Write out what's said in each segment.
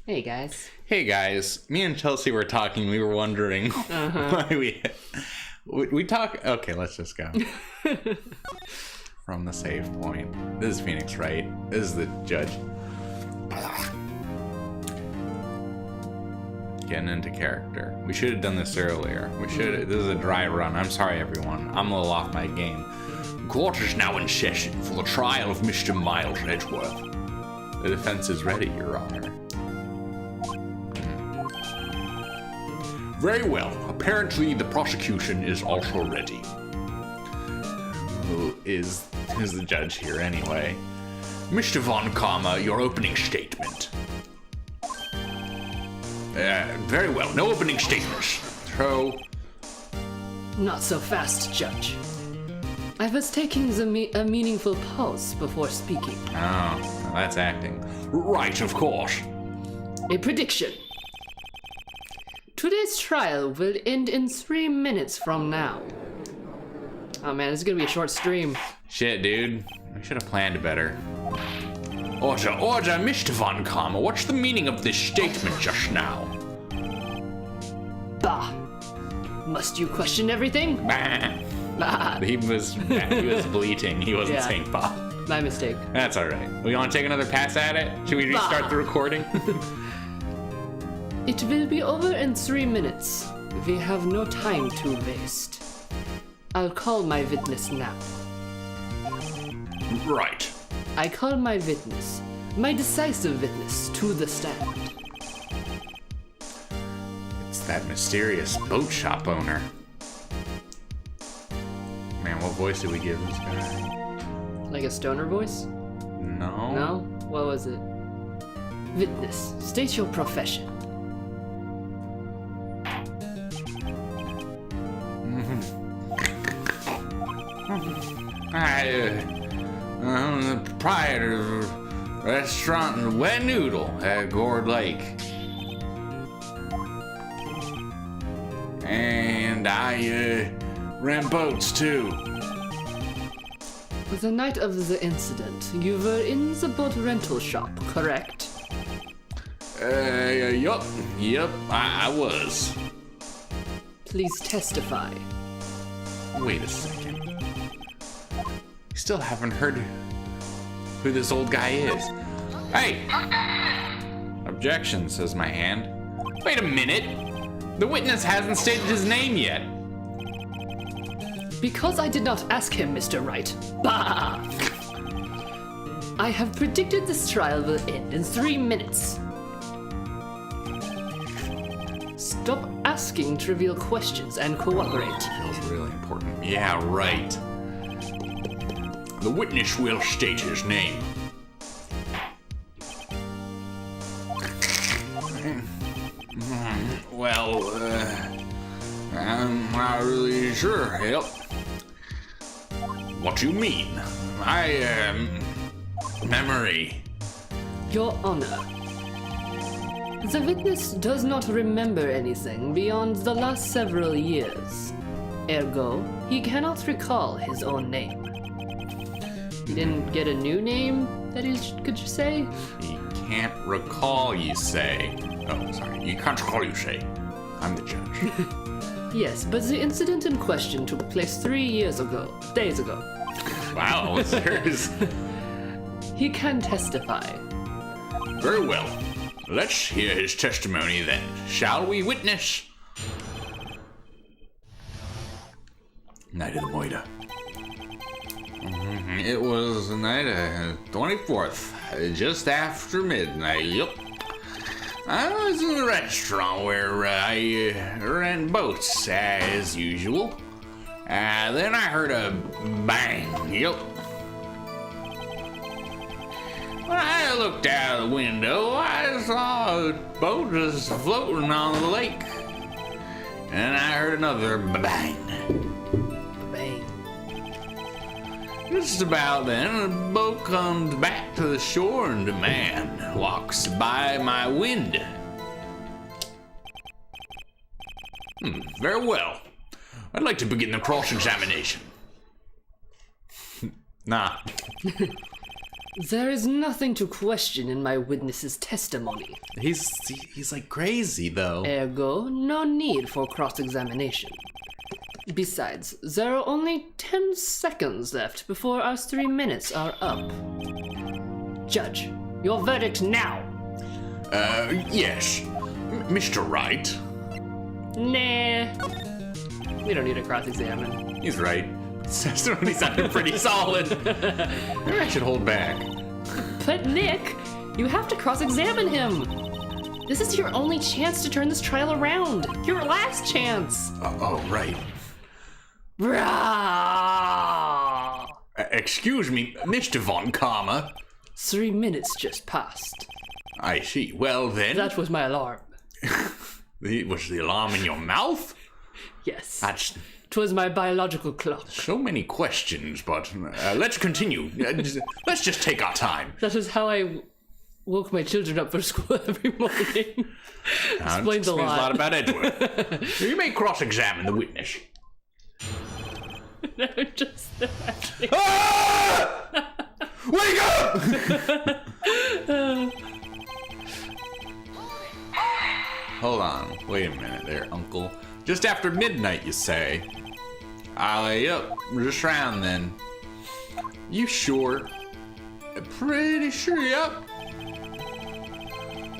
Hey guys. Hey guys, me and Chelsea were talking. We were wondering why we talk. Okay, let's just go from the save point. This is Phoenix, right? This is the judge. Getting into character. We should have done this earlier. This is a dry run. I'm sorry, everyone. I'm a little off my game. Court is now in session for the trial of Mr. Miles Edgeworth. The defense is ready, Your Honor. Very well. Apparently, the prosecution is also ready. Who is the judge here anyway? Mr. Von Karma, your opening statement. Very well. No opening statements. So, Not so fast, Judge. I was taking a meaningful pause before speaking. Oh, that's acting. right, of course. A prediction. Today's trial will end in 3 minutes from now. Oh man, this is gonna be a short stream. Shit, dude. We should have planned better. Order, Mr. Von Karma. What's the meaning of this statement just now? Bah. Must you question everything? Bah. He was bleating. He wasn't Yeah. saying "bah." My mistake. That's all right. We want to take another pass at it? Should we restart the recording? It will be over in 3 minutes. We have no time to waste. I'll call my witness now. Right. I call my witness, my decisive witness, to the stand. It's that mysterious boat shop owner. Man, what voice did we give this guy? Like a stoner voice? No. No? What was it? Witness, state your profession. I'm the proprietor of a restaurant in Wet Noodle at Gourd Lake. And I rent boats too. The night of the incident, you were in the boat rental shop, correct? Yup, I was. Please testify. Wait a second. We still haven't heard who this old guy is. Hey! Objection, says my hand. Wait a minute! The witness hasn't stated his name yet. Because I did not ask him, Mr. Wright. Bah! I have predicted this trial will end in 3 minutes. Stop asking trivial questions and cooperate. Feels really important. Yeah, right. The witness will state his name. Well, I'm not really sure. Yep. What do you mean? My, memory. Your Honor, the witness does not remember anything beyond the last several years. Ergo, he cannot recall his own name. He didn't get a new name, could you say? He can't recall, you say. Oh, sorry. You can't recall, you say. I'm the judge. Yes, but the incident in question took place 3 days ago. Wow, there's... He can testify. Very well. Let's hear his testimony then. Shall we, witness? Night of the Moida. It was the night of 24th, just after midnight. Yep. I was in the restaurant where I ran boats, as usual. Then I heard a bang. Yep. When I looked out of the window, I saw a boat just floating on the lake. And I heard another bang. Bang. Just about then, the boat comes back to the shore and a man walks by my window. Very well. I'd like to begin the cross-examination. Nah. There is nothing to question in my witness's testimony. He's like crazy, though. Ergo, no need for cross-examination. Besides, there are only 10 seconds left before our 3 minutes are up. Judge, your verdict now! Yes. Mr. Wright. Nah. We don't need to cross-examine. He's right. Testimony sounded pretty solid. Maybe I should hold back. But Nick, you have to cross-examine him. This is your only chance to turn this trial around. Your last chance. Oh, right. Rah! Excuse me, Mr. Von Karma. 3 minutes just passed. I see. Well, then. That was my alarm. Was the alarm in your mouth? Yes. That's 'Twas my biological clock. so many questions, but let's continue. Let's just take our time. That is how I woke my children up for school every morning. Explains a lot. A lot about Edgeworth. You may cross-examine the witness. No, just Ah! Wake up! Hold on. Wait a minute there, Uncle. Just after midnight, you say? Yep. Just around then. You sure? Pretty sure, yep.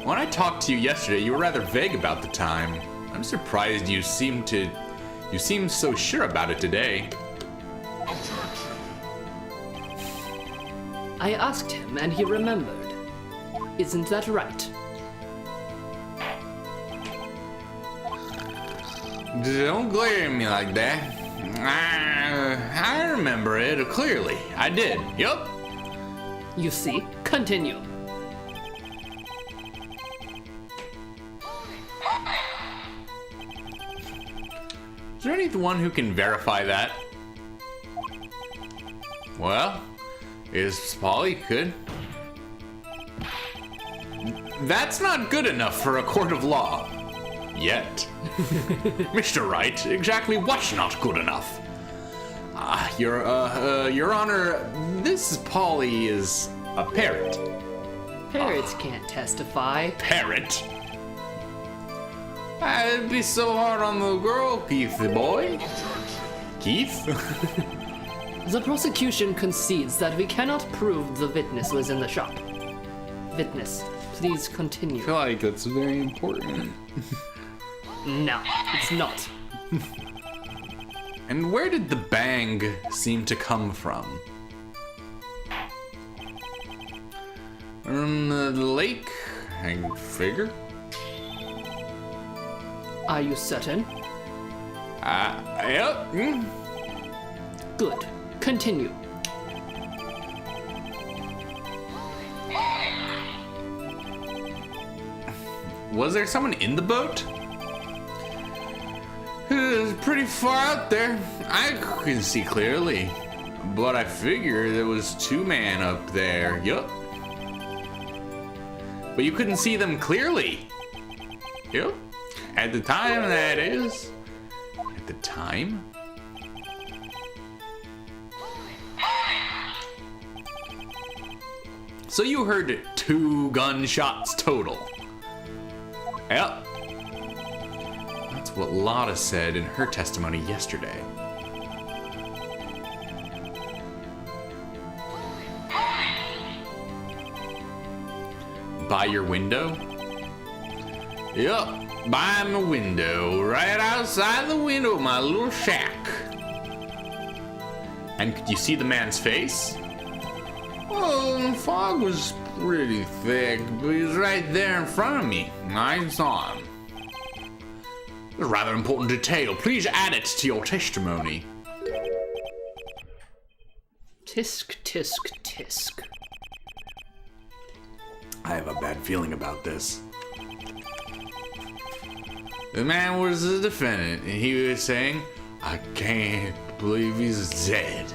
When I talked to you yesterday, you were rather vague about the time. I'm surprised you seem so sure about it today. I asked him and he remembered. Isn't that right? Don't glare at me like that. I remember it clearly. I did. Yup. You see? Continue. Is there anyone who can verify that? Well, is Polly could. That's not good enough for a court of law. Yet. Mr. Wright, exactly what's not good enough? Your Honor, this Polly is a parrot. Parrots can't testify. Parrot? It'd be so hard on the girl, Keith, the boy. Keith? The prosecution concedes that we cannot prove the witness was in the shop. Witness, please continue. I feel like that's very important. No, it's not. And where did the bang seem to come from? From the lake, I figure. Are you certain? Yep. Good. Continue. Was there someone in the boat? It was pretty far out there. I couldn't see clearly. But I figure there was 2 men up there. Yup. But you couldn't see them clearly. Yup. At the time, that is. At the time? So you heard 2 gunshots total. Yep. That's what Lotta said in her testimony yesterday. By your window? Yup, by my window, right outside the window of my little shack. And could you see the man's face? Well, the fog was pretty thick, but he was right there in front of me. I saw him. A rather important detail. Please add it to your testimony. Tisk, tisk, tisk. I have a bad feeling about this. The man was the defendant, and he was saying, I can't believe he's dead.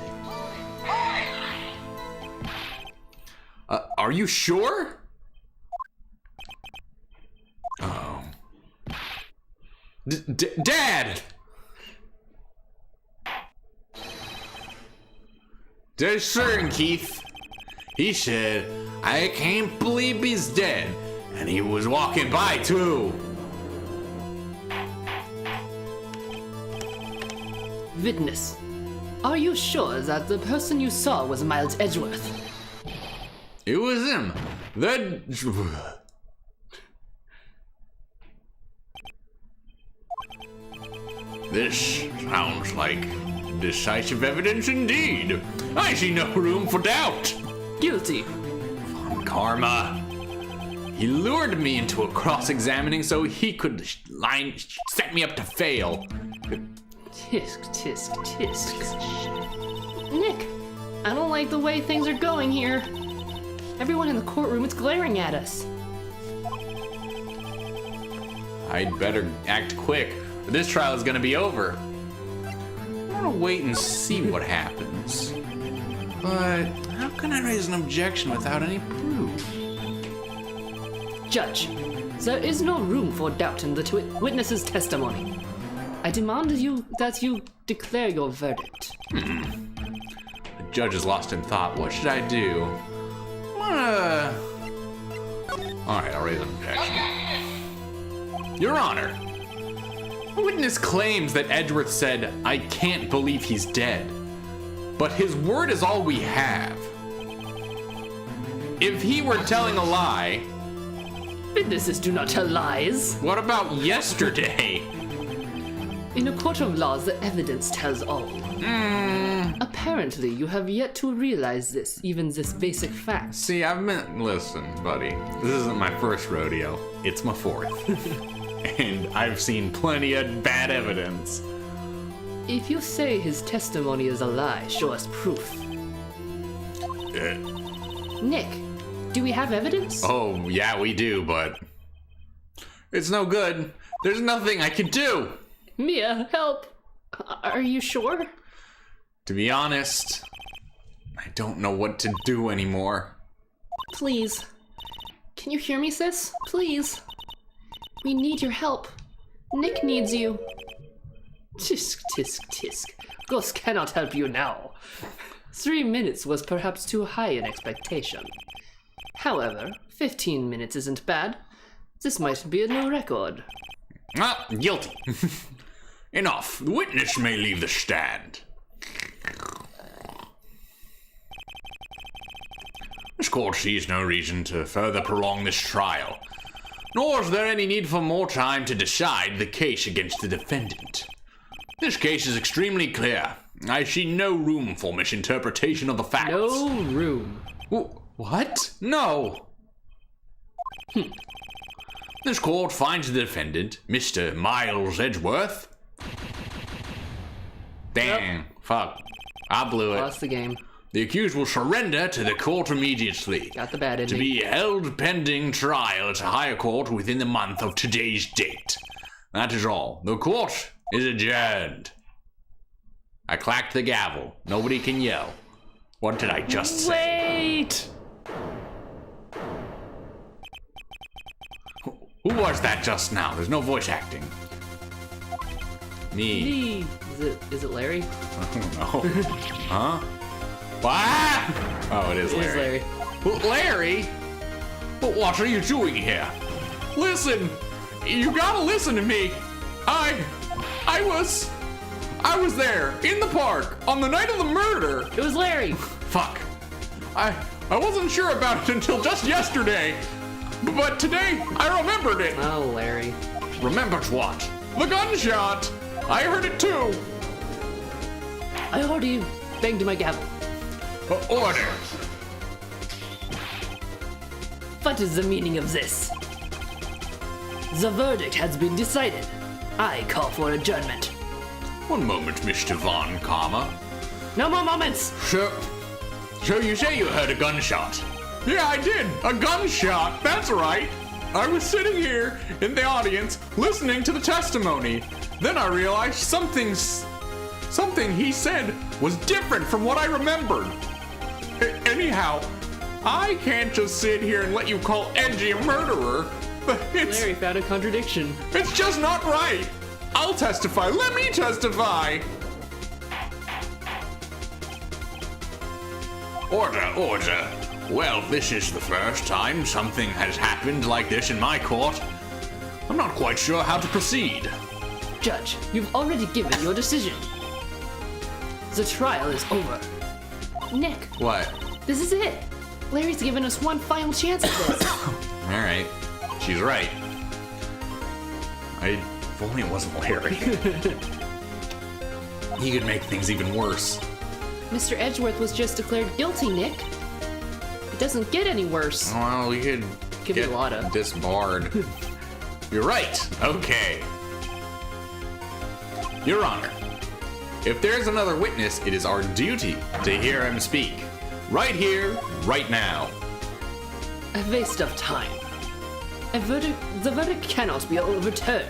Are you sure? Oh. Dad! Dead certain, Keith. He said, I can't believe he's dead. And he was walking by, too. Witness, are you sure that the person you saw was Miles Edgeworth? It was him. This sounds like decisive evidence indeed. I see no room for doubt. Guilty. Von Karma. He lured me into a cross-examining so he could set me up to fail. Tisk, tisk, tisk. Nick, I don't like the way things are going here. Everyone in the courtroom is glaring at us. I'd better act quick, or this trial is gonna be over. I'm gonna wait and see what happens. But how can I raise an objection without any proof? Judge, there is no room for doubt in the witness's testimony. I demand that you declare your verdict. The judge is lost in thought. What should I do? Alright, I'll raise an objection. Your Honor, the witness claims that Edgeworth said, I can't believe he's dead. But his word is all we have. If he were telling a lie... Witnesses do not tell lies. What about yesterday? In a court of law, the evidence tells all. Apparently, you have yet to realize even this basic fact. See, listen, buddy, this isn't my first rodeo. It's my fourth. And I've seen plenty of bad evidence. If you say his testimony is a lie, show us proof. Nick, do we have evidence? Oh, yeah, we do, but it's no good. There's nothing I can do. Mia, help. Are you sure? To be honest, I don't know what to do anymore. Please. Can you hear me, sis? Please. We need your help. Nick needs you. Tisk, tisk, tisk. Ghost cannot help you now. 3 minutes was perhaps too high an expectation. However, 15 minutes isn't bad. This might be a new record. Ah, guilty. Enough. The witness may leave the stand. This court sees no reason to further prolong this trial, nor is there any need for more time to decide the case against the defendant. This case is extremely clear. I see no room for misinterpretation of the facts. No room. What? No. This court finds the defendant, Mr. Miles Edgeworth. Damn. Yep. Fuck. I blew it. Lost the game. The accused will surrender to the court immediately. Got the bad ending. To be held pending trial at a higher court within the month of today's date. That is all. The court is adjourned. I clacked the gavel. Nobody can yell. What did I just say? Wait! Who was that just now? There's no voice acting. Me. Is it Larry? I don't know. Huh? What? Oh, it is Larry. Larry? But what are you doing here? Listen! You gotta listen to me! I was there, in the park, on the night of the murder! It was Larry! Fuck. I wasn't sure about it until just yesterday. But today, I remembered it. Oh, Larry. Remembered what? The gunshot! I heard it too! I already banged my gavel. Order! What is the meaning of this? The verdict has been decided. I call for adjournment. One moment, Mr. Von Karma. No more moments! So you say you heard a gunshot? Yeah, I did. A gunshot. That's right. I was sitting here in the audience listening to the testimony. Then I realized something he said was different from what I remembered. Anyhow, I can't just sit here and let you call Edgy a murderer. Larry found a contradiction. It's just not right. I'll testify. Let me testify. Order, order. Well, this is the first time something has happened like this in my court. I'm not quite sure how to proceed. Judge, you've already given your decision. The trial is over. Nick, What? this is it. Larry's given us one final chance at this. Alright. She's right. If only it wasn't Larry. He could make things even worse. Mr. Edgeworth was just declared guilty, Nick. It doesn't get any worse. Well, we could Give get you a lot of. disbarred. You're right. Okay. Your Honor, if there's another witness, it is our duty to hear him speak. Right here, right now. A waste of time. The verdict cannot be overturned.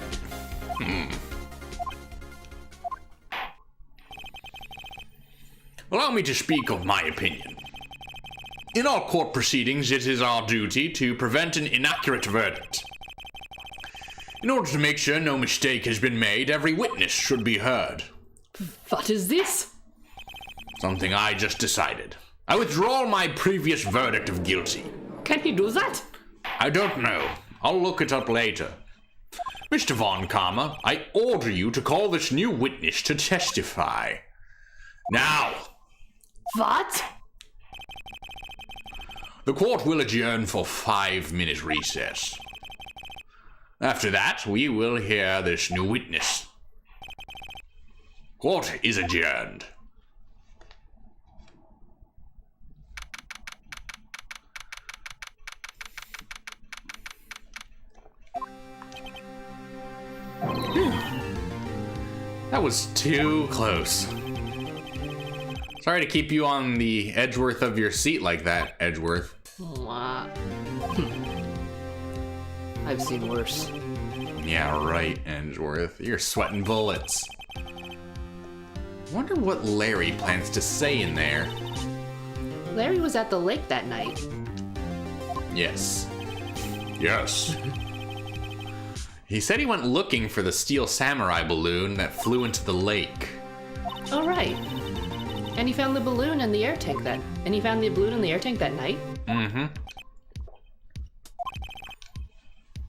Allow me to speak of my opinion. In all court proceedings, it is our duty to prevent an inaccurate verdict. In order to make sure no mistake has been made, every witness should be heard. What is this? Something I just decided. I withdraw my previous verdict of guilty. Can he do that? I don't know. I'll look it up later. Mr. Von Karma, I order you to call this new witness to testify. Now! What? The court will adjourn for 5-minute recess. After that, we will hear this new witness. Court is adjourned. That was too close. Sorry to keep you on the Edgeworth of your seat like that, Edgeworth. Mwah. I've seen worse. Yeah, right, Edgeworth. You're sweating bullets. Wonder what Larry plans to say in there. Larry was at the lake that night. Yes. Yes. He said he went looking for the steel samurai balloon that flew into the lake. Oh, right. And he found the balloon in the air tank that night? Mm-hmm.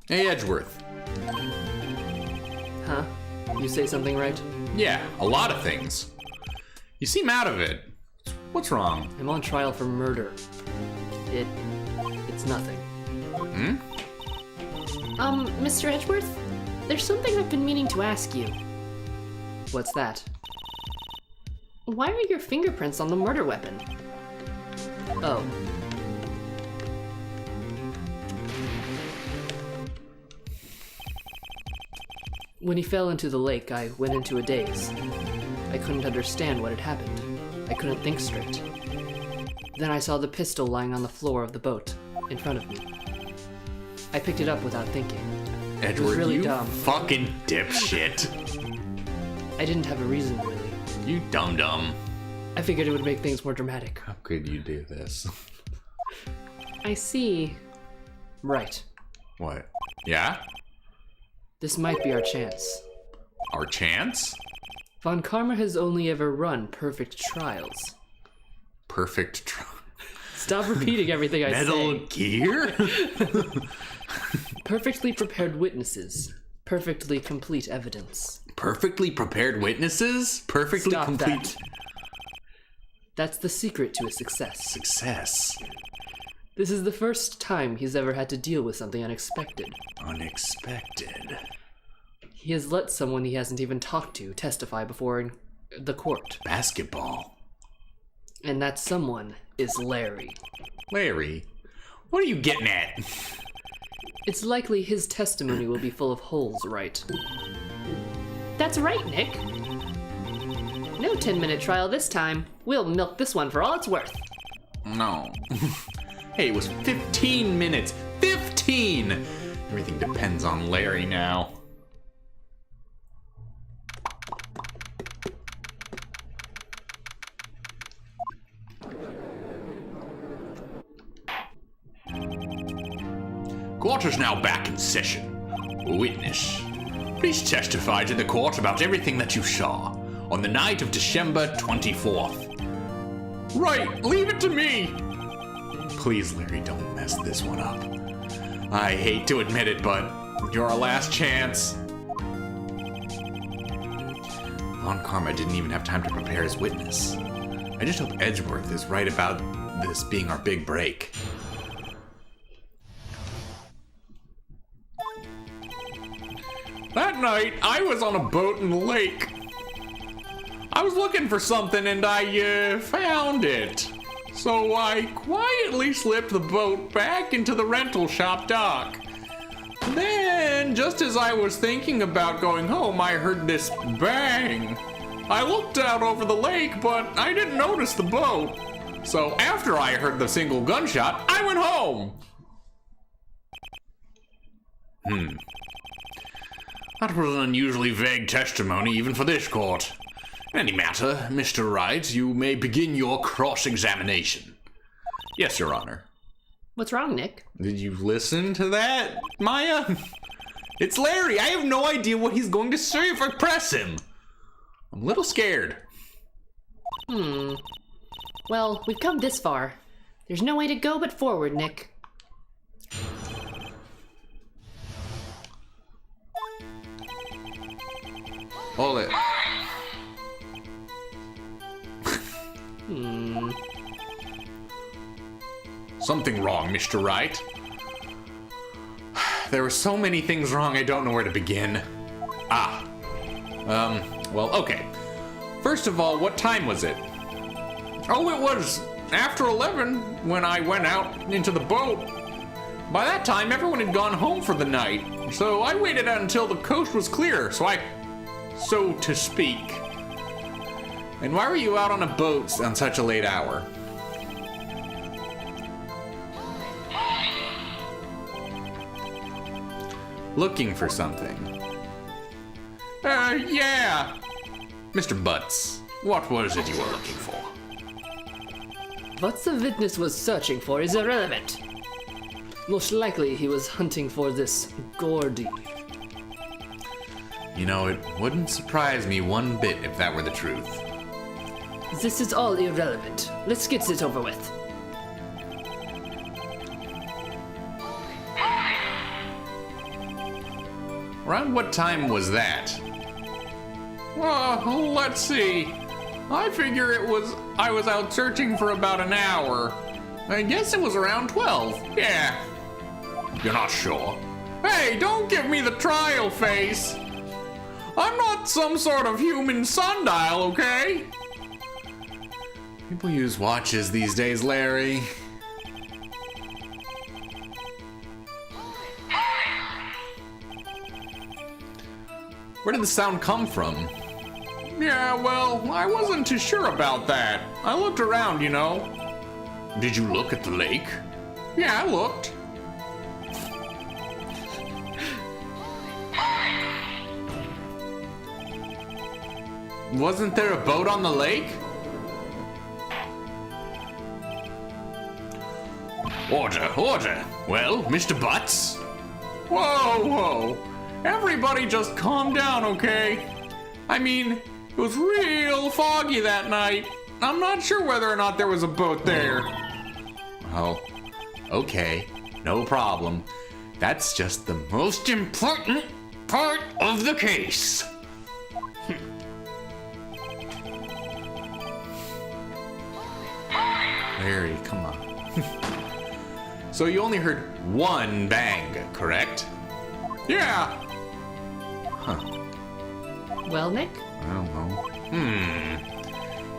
Hey, Edgeworth. Huh? You say something right? Yeah, a lot of things. You seem out of it. What's wrong? I'm on trial for murder. It's nothing. Hmm? Mr. Edgeworth? There's something I've been meaning to ask you. What's that? Why are your fingerprints on the murder weapon? Oh. When he fell into the lake, I went into a daze. I couldn't understand what had happened. I couldn't think straight. Then I saw the pistol lying on the floor of the boat, in front of me. I picked it up without thinking. Edgeworth, It was really you dumb. fucking dipshit. I didn't have a reason, really. You dum-dum. I figured it would make things more dramatic. How could you do this? I see. Right. What? Yeah? This might be our chance. Our chance? Von Karma has only ever run perfect trials. Perfect Stop repeating everything I Metal say. Gear? Perfectly prepared witnesses. Perfectly complete evidence. Perfectly prepared witnesses? Perfectly Stop complete that. That's the secret to his success. success. This is the first time he's ever had to deal with something unexpected. Unexpected. He has let someone he hasn't even talked to testify before the court. Basketball. And that someone is Larry. Larry? What are you getting at? It's likely his testimony will be full of holes, right? That's right, Nick. No 10-minute trial this time. We'll milk this one for all it's worth. No. Hey, it was 15 minutes. 15! Everything depends on Larry now. Court is now back in session. Witness, please testify to the court about everything that you saw on the night of December 24th. Right, leave it to me! Please, Larry, don't mess this one up. I hate to admit it, but you're our last chance. Lon Karma didn't even have time to prepare his witness. I just hope Edgeworth is right about this being our big break. That night, I was on a boat in the lake. I was looking for something and I found it. So I quietly slipped the boat back into the rental shop dock. Then, just as I was thinking about going home, I heard this bang. I looked out over the lake, but I didn't notice the boat. So after I heard the single gunshot, I went home. That was an unusually vague testimony, even for this court. Any matter, Mr. Wright, you may begin your cross-examination. Yes, Your Honor. What's wrong, Nick? Did you listen to that, Maya? It's Larry. I have no idea what he's going to say if I press him. I'm a little scared. Well, we've come this far. There's no way to go but forward, Nick. Hold it. Something wrong, Mr. Wright. There were so many things wrong, I don't know where to begin. Well, okay. First of all, what time was it? Oh, it was after 11 when I went out into the boat. By that time, everyone had gone home for the night. So I waited until the coast was clear, so to speak. And why were you out on a boat on such a late hour? Looking for something. Yeah. Mr. Butts, what was it you were looking for? What the witness was searching for is irrelevant. Most likely he was hunting for this Gordy. You know, it wouldn't surprise me one bit if that were the truth. This is all irrelevant. Let's get this over with. Around what time was that? Well, let's see. I figure I was out searching for about an hour. I guess it was around 12. Yeah. You're not sure? Hey, don't give me the trial face. I'm not some sort of human sundial, okay? People use watches these days, Larry. Where did the sound come from? Yeah, well, I wasn't too sure about that. I looked around, you know. Did you look at the lake? Yeah, I looked. Wasn't there a boat on the lake? Order, order. Well, Mr. Butts? Whoa. Everybody just calm down, okay? I mean, it was real foggy that night. I'm not sure whether or not there was a boat there. Oh, okay. No problem. That's just the most important part of the case. Larry, come on. So you only heard one bang, correct? Yeah. Huh. Well, Nick? I don't know.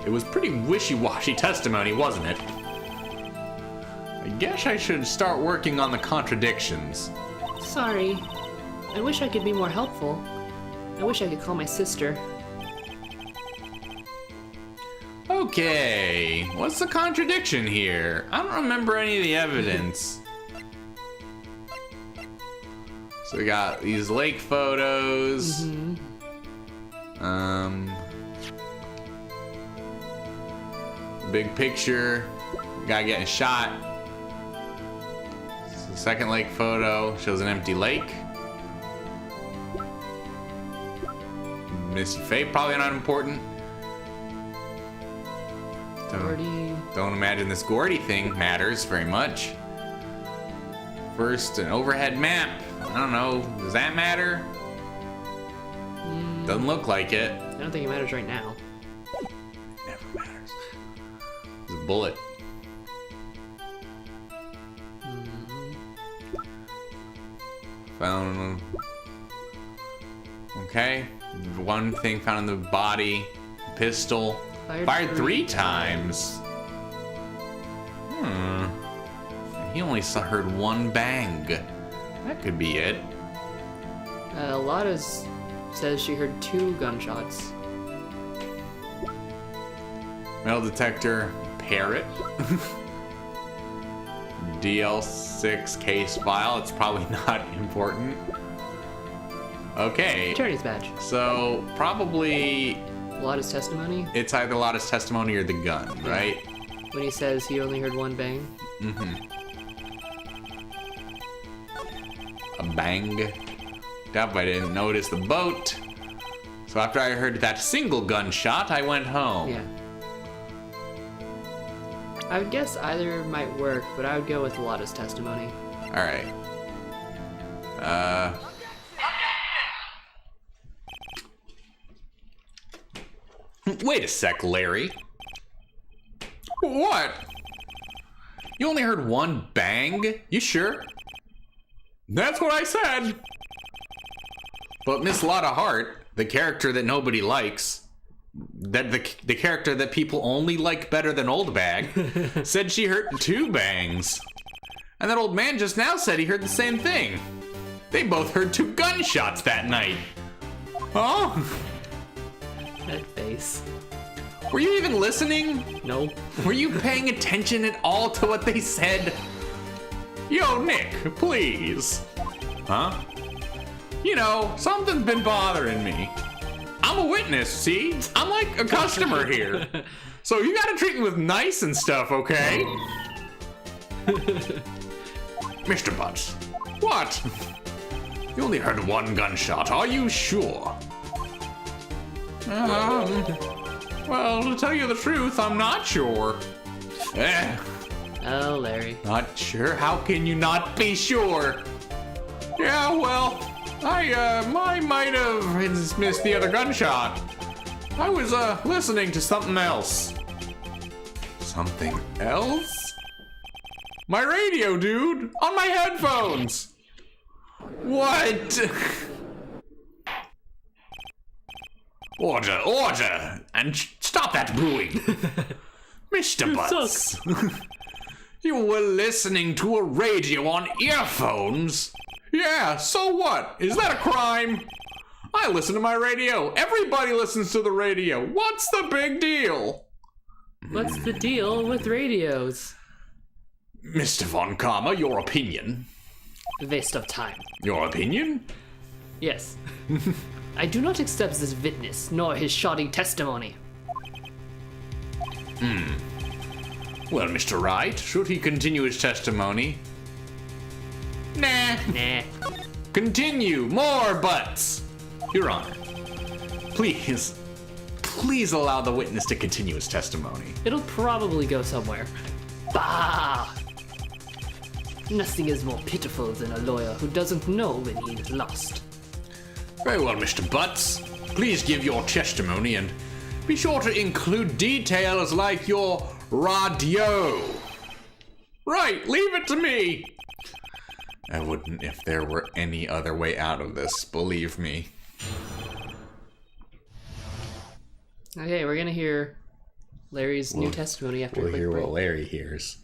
It was pretty wishy-washy testimony, wasn't it? I guess I should start working on the contradictions. Sorry. I wish I could be more helpful. I wish I could call my sister. Okay, what's the contradiction here? I don't remember any of the evidence. So we got these lake photos. Big picture, guy getting shot. So second lake photo shows an empty lake. Missy Faye, probably not important. Gordy. Don't imagine this Gordy thing matters very much. First, an overhead map. I don't know. Does that matter? Doesn't look like it. I don't think it matters right now. Never matters. There's a bullet. Found. Okay. One thing found in the body. Pistol. Fired three times. He only heard one bang. That could be it. Lotta's says she heard 2 gunshots. Metal detector. Parrot. DL6 case file. It's probably not important. Okay. Attorney's badge. So, probably Lotta's testimony. it's either Lotta's testimony or the gun, right? When he says he only heard 1 bang. A bang. Up, I didn't notice the boat. So after I heard that single gunshot, I went home. Yeah. I would guess either might work, but I would go with Lotta's testimony. Alright. Wait a sec, Larry. What? You only heard 1 bang? You sure? That's what I said. But Miss Lotta Hart, the character that nobody likes, that the character that people only like better than Old Bag, said she heard 2 bangs. And that old man just now said he heard the same thing. They both heard 2 gunshots that night. Oh? That face. Were you even listening? No. Were you paying attention at all to what they said? Yo, Nick, please. Huh? You know, something's been bothering me. I'm a witness, see? I'm like a customer here. So you gotta treat me with nice and stuff, okay? Mr. Butts. What? You only heard 1 gunshot, are you sure? Well, to tell you the truth, I'm not sure. Oh, Larry. Not sure? How can you not be sure? Yeah, well, I might have missed the other gunshot. I was, listening to something else. Something else? My radio, dude! On my headphones! What? Order, order! And stop that booing! Mr. Butts! You were listening to a radio on earphones? Yeah, so what? Is that a crime? I listen to my radio. Everybody listens to the radio. What's the big deal? What's the deal with radios? Mr. Von Karma, your opinion? Waste of time. Your opinion? Yes. I do not accept this witness, nor his shoddy testimony. Well, Mr. Wright, should he continue his testimony? Nah. Nah. Continue. More butts. Your Honor, please allow the witness to continue his testimony. It'll probably go somewhere. Bah! Nothing is more pitiful than a lawyer who doesn't know when he's lost. Very well, Mr. Butts. Please give your testimony and be sure to include details like your radio. Right, leave it to me. I wouldn't if there were any other way out of this, believe me. Okay, we're gonna hear Larry's new testimony after a quick break. Larry hears.